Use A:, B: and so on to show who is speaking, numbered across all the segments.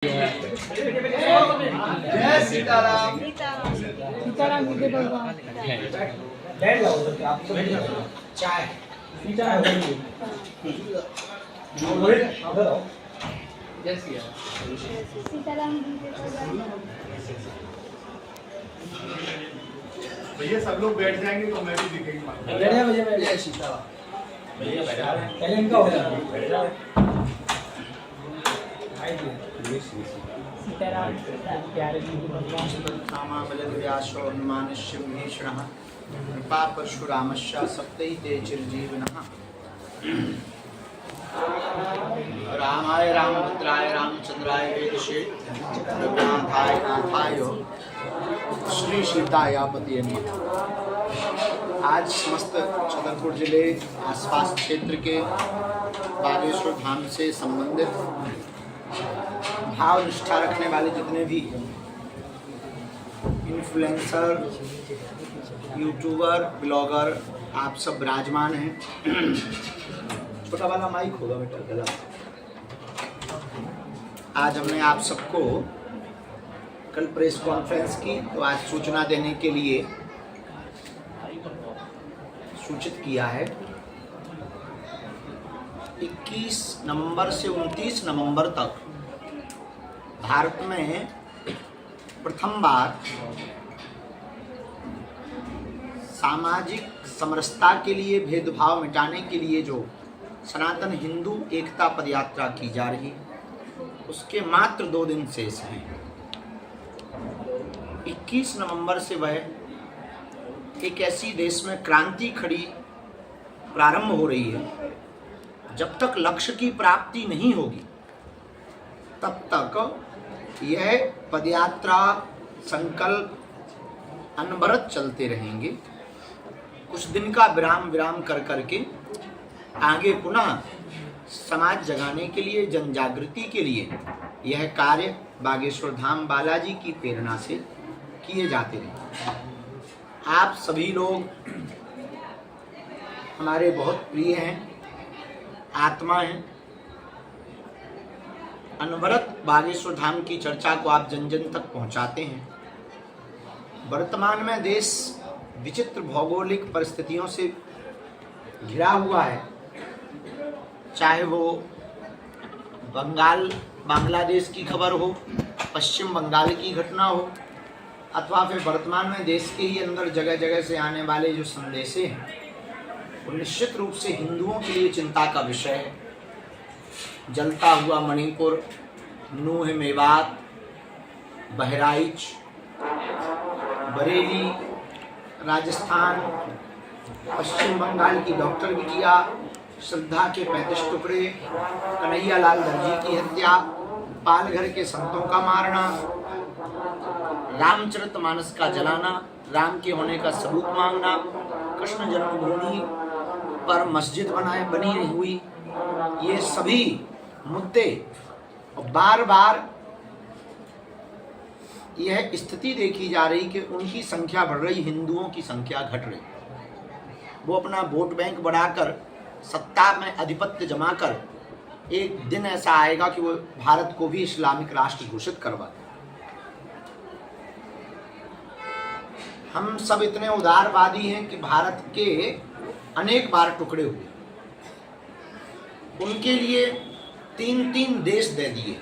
A: जय सीताराम।
B: सीताराम जी के भगवान।
A: बैठ जाओ उधर, आप तो बैठ जाओ। चाय सीताराम जी उधर आओ। जय
B: सीताराम जी के भगवान।
C: भैया सब लोग बैठ जाएंगे तो मैं भी दिखेगी।
A: बैठ जा भैया, बैठ जा। सीताराम भैया बैठ जा, पहले इनका हो जाए। बैठ जा।
B: सीताराम प्यारे जी के भगवान।
D: व्यासो हनुमानस्य विभीषणः कृपा परशुरामस्य सप्तैते चिरजीविनः। रामाय रामभद्राय रामचंद्राय वेदसे रघुनाथाय नाथाय श्री सीताय पतये नमः। आज समस्त छतरपुर जिले आसपास क्षेत्र के बागेश्वर धाम से संबंधित भाव निष्ठा रखने वाले जितने भी इन्फ्लुएंसर, यूट्यूबर, ब्लॉगर आप सब विराजमान हैं। छोटा वाला माइक होगा बेटा गला। आज हमने आप सबको कल प्रेस कॉन्फ्रेंस की, तो आज सूचना देने के लिए सूचित किया है। 21 नवंबर से 29 नवंबर तक भारत में प्रथम बार सामाजिक समरसता के लिए, भेदभाव मिटाने के लिए जो सनातन हिंदू एकता पदयात्रा की जा रही, उसके मात्र 2 दिन शेष हैं। 21 नवंबर से वह एक ऐसी देश में क्रांति खड़ी प्रारंभ हो रही है। जब तक लक्ष्य की प्राप्ति नहीं होगी तब तक यह पदयात्रा, संकल्प अनवरत चलते रहेंगे। कुछ दिन का विराम कर करके आगे पुनः समाज जगाने के लिए, जन जागृति के लिए यह कार्य बागेश्वर धाम बालाजी की प्रेरणा से किए जाते रहे। आप सभी लोग हमारे बहुत प्रिय हैं, आत्मा हैं। अनवरत बागेश्वर धाम की चर्चा को आप जन जन तक पहुंचाते हैं। वर्तमान में देश विचित्र भौगोलिक परिस्थितियों से घिरा हुआ है, चाहे वो बांग्लादेश की खबर हो, पश्चिम बंगाल की घटना हो, अथवा फिर वर्तमान में देश के ही अंदर जगह जगह से आने वाले जो संदेशे हैं, वो निश्चित रूप से हिंदुओं के लिए चिंता का विषय है। जलता हुआ मणिपुर, नूह मेवात, बहराइच, बरेली, राजस्थान, पश्चिम बंगाल की डॉक्टर बिटिया, श्रद्धा के 35 टुकड़े, कन्हैया लाल दर्जी की हत्या, पालघर के संतों का मारना, रामचरितमानस का जलाना, राम के होने का सबूत मांगना, कृष्ण जन्मभूमि पर मस्जिद बनी हुई, ये सभी मुद्दे बार बार यह स्थिति देखी जा रही कि उनकी संख्या बढ़ रही, हिंदुओं की संख्या घट रही। वो अपना वोट बैंक बढ़ाकर, सत्ता में आधिपत्य जमा कर, एक दिन ऐसा आएगा कि वो भारत को भी इस्लामिक राष्ट्र घोषित करवा दें। हम सब इतने उदारवादी हैं कि भारत के अनेक बार टुकड़े हुए, उनके लिए 3-3 देश दे दिए,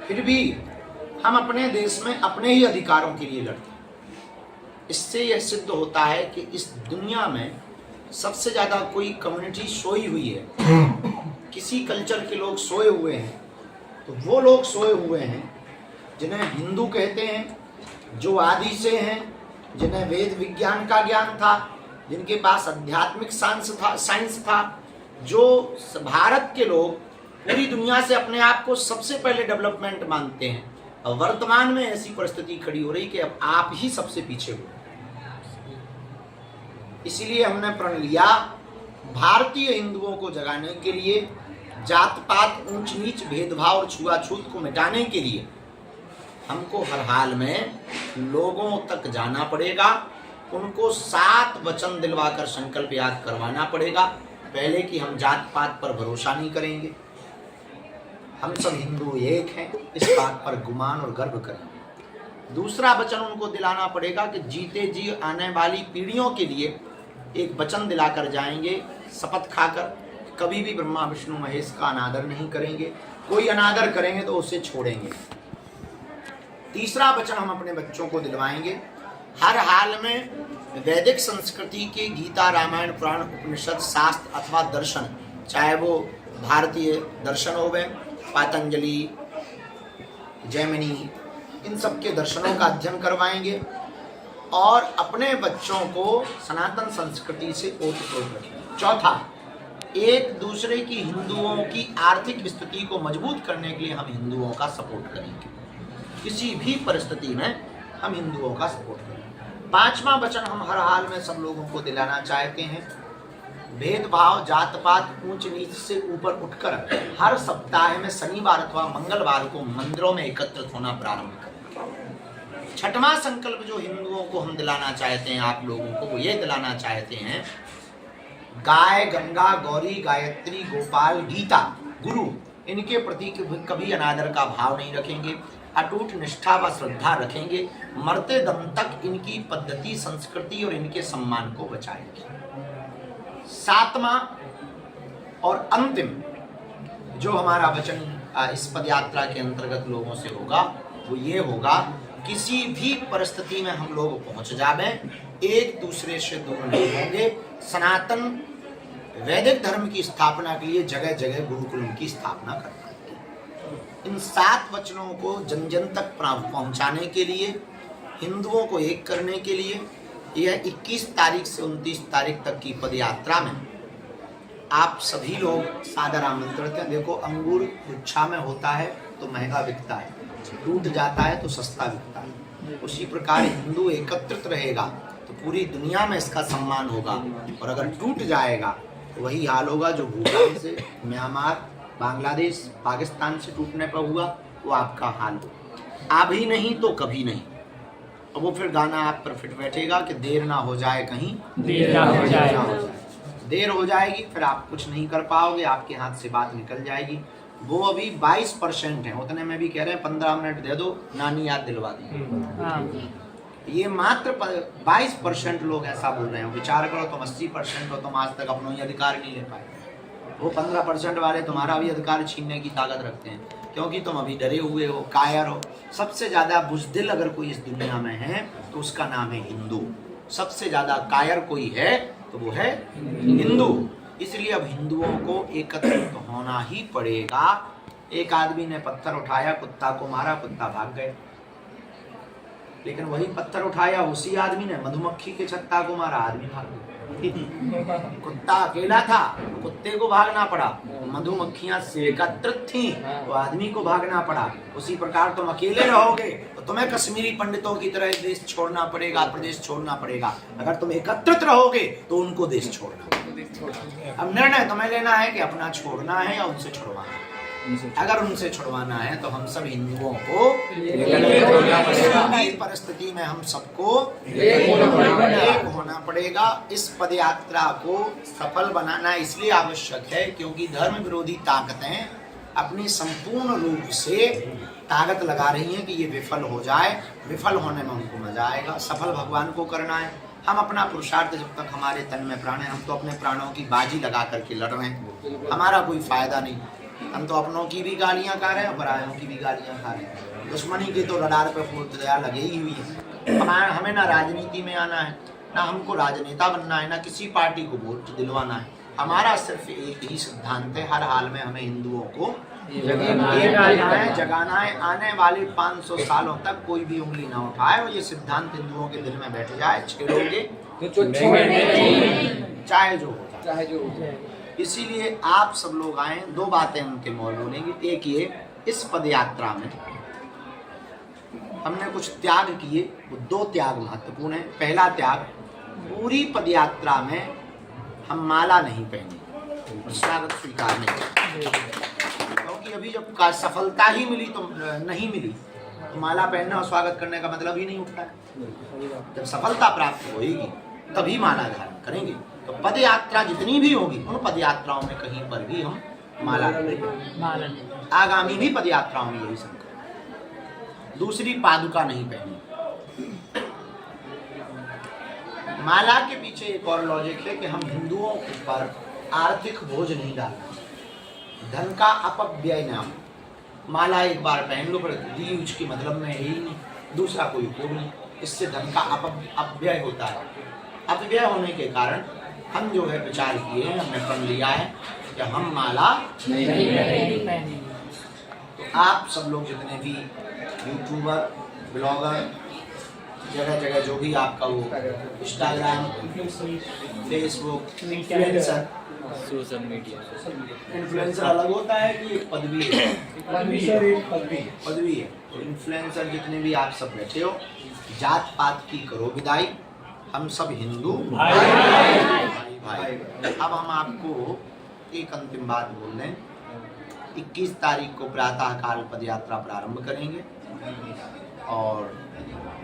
D: फिर भी हम अपने देश में अपने ही अधिकारों के लिए लड़ते हैं। इससे यह सिद्ध होता है कि इस दुनिया में सबसे ज़्यादा कोई कम्युनिटी सोई हुई है, किसी कल्चर के लोग सोए हुए हैं, तो वो लोग सोए हुए हैं जिन्हें हिंदू कहते हैं, जो आदि से हैं, जिन्हें वेद विज्ञान का ज्ञान था, जिनके पास आध्यात्मिक साइंस था, जो भारत के लोग पूरी दुनिया से अपने आप को सबसे पहले डेवलपमेंट मानते हैं। और वर्तमान में ऐसी परिस्थिति खड़ी हो रही कि अब आप ही सबसे पीछे हो। इसीलिए हमने प्रण लिया, भारतीय हिंदुओं को जगाने के लिए, जात पात, ऊंच नीच, भेदभाव और छुआछूत को मिटाने के लिए हमको हर हाल में लोगों तक जाना पड़ेगा, उनको 7 वचन दिलवाकर संकल्प याद करवाना पड़ेगा। पहले कि हम जात पात पर भरोसा नहीं करेंगे, हम सब हिंदू एक हैं, इस बात पर गुमान और गर्व करें। दूसरा वचन उनको दिलाना पड़ेगा कि जीते जी आने वाली पीढ़ियों के लिए एक वचन दिलाकर जाएंगे, शपथ खाकर कभी भी ब्रह्मा विष्णु महेश का अनादर नहीं करेंगे, कोई अनादर करेंगे तो उसे छोड़ेंगे। तीसरा वचन हम अपने बच्चों को दिलवाएंगे, हर हाल में वैदिक संस्कृति के गीता, रामायण, पुराण, उपनिषद, शास्त्र अथवा दर्शन, चाहे वो भारतीय दर्शन हो गए, पातंजलि, जैमिनी, इन सब के दर्शनों का अध्ययन करवाएंगे और अपने बच्चों को सनातन संस्कृति से ओतप्रोत रखेंगे। चौथा, एक दूसरे की हिंदुओं की आर्थिक स्थिति को मजबूत करने के लिए हम हिंदुओं का सपोर्ट करेंगे, किसी भी परिस्थिति में हम हिंदुओं का सपोर्ट करेंगे। पांचवा वचन हम हर हाल में सब लोगों को दिलाना चाहते हैं, भेदभाव, जात पात, ऊंच नीच से ऊपर उठकर हर सप्ताह में शनिवार अथवा मंगलवार को मंदिरों में एकत्रित होना प्रारंभ करें। छठवां संकल्प जो हिंदुओं को हम दिलाना चाहते हैं, आप लोगों को, वो ये दिलाना चाहते हैं, गाय, गंगा, गौरी, गायत्री, गोपाल, गीता, गुरु, इनके प्रति कभी अनादर का भाव नहीं रखेंगे, अटूट निष्ठा व श्रद्धा रखेंगे, मरते दम तक इनकी पद्धति, संस्कृति और इनके सम्मान को बचाएंगे। सातवां और अंतिम जो हमारा वचन इस पदयात्रा के अंतर्गत लोगों से होगा वो ये होगा, किसी भी परिस्थिति में हम लोग पहुंच जावे, एक दूसरे से दूर नहीं होंगे, सनातन वैदिक धर्म की स्थापना के लिए जगह जगह गुरुकुलों की स्थापना करवाएंगे। इन 7 वचनों को जन जन तक पहुंचाने के लिए, हिंदुओं को एक करने के लिए, यह 21 तारीख से 29 तारीख तक की पदयात्रा में आप सभी लोग सादर आमंत्रित हैं। देखो, अंगूर गुच्छा में होता है तो महंगा बिकता है, टूट जाता है तो सस्ता बिकता है। उसी प्रकार हिंदू एकत्रित रहेगा तो पूरी दुनिया में इसका सम्मान होगा, और अगर टूट जाएगा तो वही हाल होगा जो भूटान से, म्यांमार, बांग्लादेश, पाकिस्तान से टूटने पर हुआ, वो आपका हाल होगा। अभी नहीं तो कभी नहीं। और वो फिर गाना आप पर फिट बैठेगा कि देर ना हो जाए, कहीं
A: देर ना हो जाए।
D: देर हो जाएगी, फिर आप कुछ नहीं कर पाओगे, आपके हाथ से बात निकल जाएगी। वो अभी 22% है, उतने में भी कह रहे हैं 15 मिनट दे दो, नानी याद दिलवा दी। ये मात्र 22% लोग ऐसा बोल रहे हैं। विचार करो, तुम 80% हो, तुम आज तक अपना ही अधिकार नहीं ले पाए। वो 15% वाले तुम्हारा भी अधिकार छीनने की ताकत रखते हैं, क्योंकि तुम अभी डरे हुए हो, कायर हो। सबसे ज्यादा बुज़दिल अगर कोई इस दुनिया में है तो उसका नाम है हिंदू। सबसे ज्यादा कायर कोई है तो वो है हिंदू। इसलिए अब हिंदुओं को एकत्रित होना ही पड़ेगा। एक आदमी ने पत्थर उठाया, कुत्ता को मारा, कुत्ता भाग गया। लेकिन वही पत्थर उठाया उसी आदमी ने मधुमक्खी के छत्ता को मारा, आदमी भाग गया। कुत्ता अकेला था, कुत्ते को भागना पड़ा। मधुमक्खियां एकत्रित थी तो आदमी को भागना पड़ा। उसी प्रकार तुम अकेले रहोगे तो तुम्हें कश्मीरी पंडितों की तरह देश छोड़ना पड़ेगा, प्रदेश छोड़ना पड़ेगा। अगर तुम एकत्रित रहोगे तो उनको देश छोड़ना। अब निर्णय तुम्हें लेना है कि अपना छोड़ना है या उनसे छुड़वाना है। अगर उनसे छुड़वाना है तो हम सब हिंदुओं को इस परिस्थिति में हम सबको एक होना पड़ेगा। इस पदयात्रा को सफल बनाना इसलिए आवश्यक है क्योंकि धर्म विरोधी ताकतें अपनी संपूर्ण रूप से ताकत लगा रही हैं कि ये विफल हो जाए। विफल होने में उनको मजा आएगा। सफल भगवान को करना है। हम अपना पुरुषार्थ जब तक हमारे तन में प्राण है, हम तो अपने प्राणों की बाजी लगा करके लड़ रहे हैं। हमारा कोई फायदा नहीं। हम तो अपनों की भी गालियां खा रहे हैं, परायों की भी गालियां खा रहे हैं। दुश्मनी की तो रडार पे फूल दया लगे ही हुई है। हमें ना राजनीति में आना है, ना हमको राजनेता बनना है, ना किसी पार्टी को वोट दिलवाना है। हमारा सिर्फ एक ही सिद्धांत है, हर हाल में हमें हिंदुओं को जगाना है। आने वाले 500 सालों तक कोई भी उंगली ना उठाए और ये सिद्धांत हिंदुओं के दिल में बैठ जाए। छेड़ोगे चाहे जो हो जाए। इसीलिए आप सब लोग आए। 2 बातें उनके मोल बोलेंगे। एक ये, इस पदयात्रा में हमने कुछ त्याग किए, वो 2 त्याग महत्वपूर्ण है। पहला त्याग, पूरी पदयात्रा में हम माला नहीं पहने, स्वागत स्वीकार नहीं। क्योंकि अभी जब सफलता ही मिली तो नहीं मिली तो माला पहनना और स्वागत करने का मतलब ही नहीं उठता है। जब सफलता प्राप्त होगी तभी माला धारण करेंगे। तो पदयात्रा जितनी भी होगी उन पदयात्राओं में कहीं पर भी हम माला नहीं आगामी भी पद यात्राओं में यही संकल्प। दूसरी, पादुका नहीं पहनी। माला के पीछे एक और लॉजिक है कि हम हिंदुओं पर आर्थिक बोझ नहीं डालना, धन का अपव्यय ना हो। माला एक बार पहन लो, पर यूज की मतलब में ही नहीं, दूसरा कोई उपयोग नहीं, इससे धन का अपव्यय होता है। अपव्यय होने के कारण हम जो है विचार किए हैं, हमने प्रण लिया है कि हम माला नहीं पहनेंगे। तो आप सब लोग जितने भी यूट्यूबर, ब्लॉगर, जगह जगह जो भी आपका वो Instagram, Facebook, influencer,
E: social media,
D: influencer अलग होता है कि एक पदवी है, पदवी है। तो इन्फ्लुएंसर जितने भी आप सब बैठे हो, जात पात की करो विदाई, हम सब हिंदू भाई। अब हम आपको एक अंतिम बात बोल दें। 21 तारीख को प्रातः काल पद यात्रा प्रारंभ करेंगे और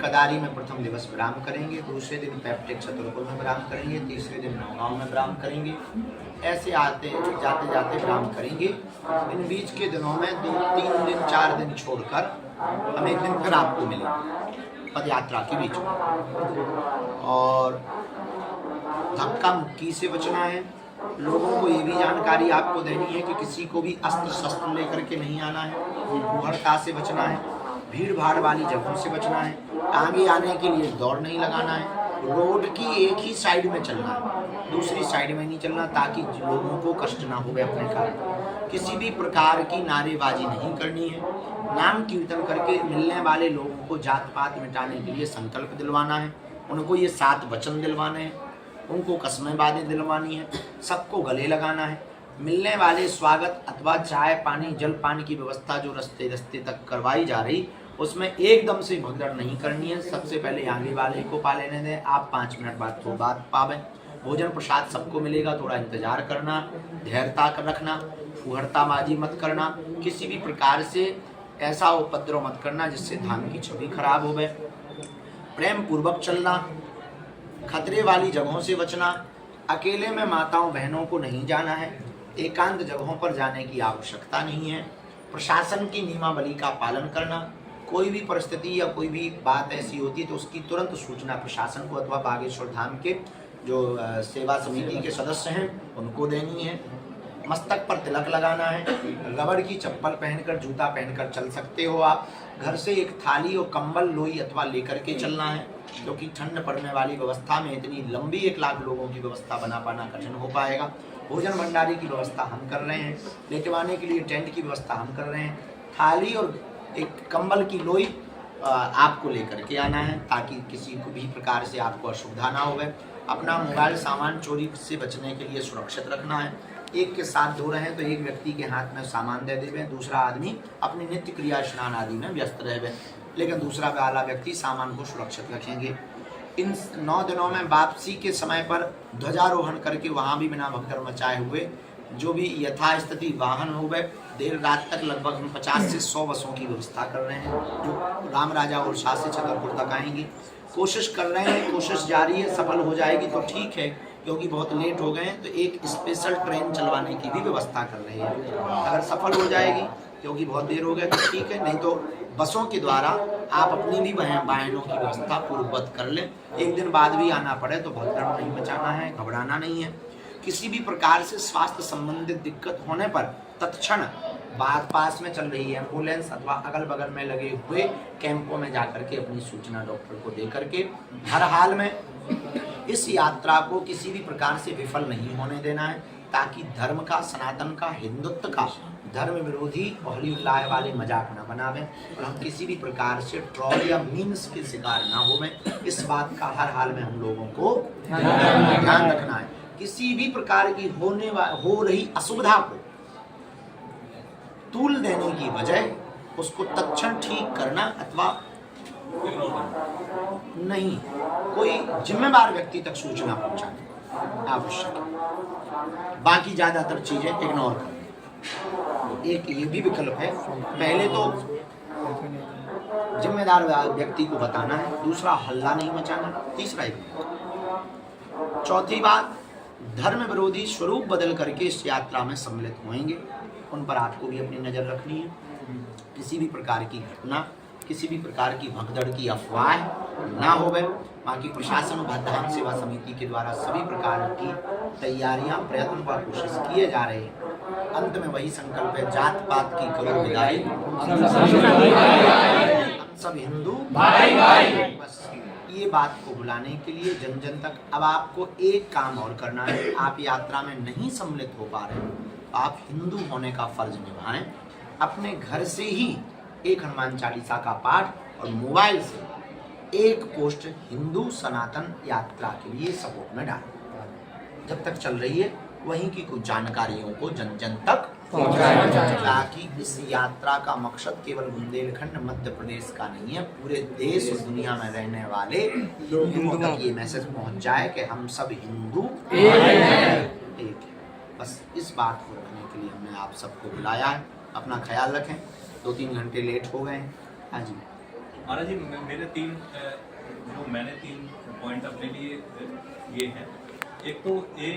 D: कदारी में प्रथम दिवस विराम करेंगे, दूसरे दिन पैप्टिक चतुर्पुर में विराम करेंगे, तीसरे दिन नौगांव में विराम करेंगे। ऐसे आते जाते जाते विराम करेंगे। इन बीच के दिनों में 2-3 दिन 4 दिन छोड़कर हम एक दिन फिर आपको मिलेंगे पद यात्रा के बीच में। और धक्का मुक्की से बचना है। लोगों को ये भी जानकारी आपको देनी है कि किसी को भी अस्त्र शस्त्र लेकर के नहीं आना है, भूहड़ता से बचना है, भीड़ भाड़ वाली जगहों से बचना है, आगे आने के लिए दौड़ नहीं लगाना है, रोड की एक ही साइड में चलना है, दूसरी साइड में नहीं चलना, ताकि लोगों को कष्ट ना हो अपने कारण। किसी भी प्रकार की नारेबाजी नहीं करनी है। नाम कीर्तन करके मिलने वाले लोगों को जात पात मिटाने के लिए संकल्प दिलवाना है, उनको ये 7 वचन दिलवाने हैं, उनको कस्में बातें दिलवानी है, सबको गले लगाना है। मिलने वाले स्वागत अथवा चाय पानी जल पानी की व्यवस्था जो रास्ते रास्ते तक करवाई जा रही, उसमें एकदम से भगदड़ नहीं करनी है। सबसे पहले आगे वाले को पा लेने दें, आप 5 मिनट बाद तो बात पावें। भोजन प्रसाद सबको मिलेगा, थोड़ा इंतजार करना, धैर्यता रखना, फुहड़ताबाजी मत करना, किसी भी प्रकार से ऐसा उपद्रव मत करना जिससे धाम की छवि खराब हो गए। प्रेम पूर्वक चलना, खतरे वाली जगहों से बचना, अकेले में माताओं बहनों को नहीं जाना है, एकांत जगहों पर जाने की आवश्यकता नहीं है। प्रशासन की नियमावली का पालन करना, कोई भी परिस्थिति या कोई भी बात ऐसी होती है तो उसकी तुरंत सूचना प्रशासन को अथवा बागेश्वर धाम के जो सेवा समिति के सदस्य हैं उनको देनी है। मस्तक पर तिलक लगाना है, रबड़ की चप्पल पहनकर, जूता पहनकर चल सकते हो आप। घर से एक थाली और कंबल लोई अथवा लेकर के चलना है, क्योंकि ठंड पड़ने वाली व्यवस्था में इतनी लंबी 1 लाख लोगों की व्यवस्था बना पाना कठिन हो पाएगा। भोजन भंडारी की व्यवस्था हम कर रहे हैं, लेटवाने के लिए टेंट की व्यवस्था हम कर रहे हैं। थाली और एक कंबल की लोई आपको लेकर के आना है, ताकि किसी को भी प्रकार से आपको असुविधा ना हो। अपना मोबाइल सामान चोरी से बचने के लिए सुरक्षित रखना है। एक के साथ 2 रहें तो एक व्यक्ति के हाथ में सामान दे देवे, दूसरा आदमी अपनी नित्य क्रिया स्नान आदि में व्यस्त रहे, लेकिन दूसरा वाला व्यक्ति सामान को सुरक्षित रखेंगे। इन 9 दिनों में वापसी के समय पर ध्वजारोहण करके वहाँ भी बिना भगदड़ मचाए हुए जो भी यथास्थिति वाहन हो गए, देर रात तक लगभग हम 50 से 100 बसों की व्यवस्था कर रहे हैं जो राम राजा और शाह से छतरपुर तक आएंगी। कोशिश कर रहे हैं, कोशिश जारी है, सफल हो जाएगी तो ठीक है, क्योंकि बहुत लेट हो गए हैं तो एक स्पेशल ट्रेन चलवाने की भी व्यवस्था कर रहे हैं। अगर सफल हो जाएगी क्योंकि बहुत देर हो गया तो ठीक है, नहीं तो बसों के द्वारा आप अपनी भी वाहनों की व्यवस्था पूर्ववत कर लें। एक दिन बाद भी आना पड़े तो भगदड़ नहीं मचाना है, घबराना नहीं है। किसी भी प्रकार से स्वास्थ्य संबंधित दिक्कत होने पर तत्क्षण पास में चल रही एम्बुलेंस अथवा अगल बगल में लगे हुए कैंपों में जाकर के अपनी सूचना डॉक्टर को दे करके हर हाल में इस यात्रा को किसी भी प्रकार से विफल नहीं होने देना है, ताकि धर्म का, सनातन का, हिंदुत्व का धर्म विरोधी होली उल्लाह वाले मजाक न बनावें और हम किसी भी प्रकार से ट्रॉल या मीम्स के शिकार ना होवें। इस बात का हर हाल में हम लोगों को ध्यान रखना है। किसी भी प्रकार की हो रही असुविधा को तूल देने की बजाय उसको तत्क्षण ठीक करना अथवा नहीं, कोई जिम्मेदार व्यक्ति तक सूचना पहुंचाना आवश्यक है। बाकी ज्यादातर चीजें इग्नोर करना। एक ये भी विकल्प है, पहले तो जिम्मेदार व्यक्ति को बताना है, दूसरा हल्ला नहीं मचाना, तीसरा चौथी बात धर्म विरोधी स्वरूप बदल करके इस यात्रा में सम्मिलित होंगे उन पर आपको भी अपनी नज़र रखनी है। किसी भी प्रकार की घटना, किसी भी प्रकार की भगदड़ की अफवाह ना होवे। बाकी प्रशासन व धाम सेवा समिति के द्वारा सभी प्रकार की तैयारियां, प्रयत्न व कोशिश किए जा रहे हैं। अंत में वही संकल्प है, जात पात की करो विदाई, हम सब हिंदू भाई भाई। बस ये बात को बुलाने के लिए जन जन तक अब आपको एक काम और करना है। आप यात्रा में नहीं सम्मिलित हो पा रहे, आप हिंदू होने का फर्ज निभाएं। अपने घर से ही एक हनुमान चालीसा का पाठ और मोबाइल से एक पोस्ट हिंदू सनातन यात्रा के लिए सपोर्ट में डालें। जब तक चल रही है वहीं की कुछ जानकारियों को जन जन तक पहुंचाया जाए, ताकि इस यात्रा का मकसद केवल बुंदेलखंड मध्य प्रदेश का नहीं है, पूरे देश और दुनिया में रहने वाले हिंदुओं तक ये मैसेज पहुंच जाए कि हम सब हिंदू एक है। बस इस बात को रखने के लिए हमने आप सबको बुलाया है। अपना ख्याल रखें। 2-3 घंटे लेट हो गए। हाँ जी
E: महाराज जी, मेरे मैंने तीन पॉइंट अपने लिए ये हैं। एक तो ये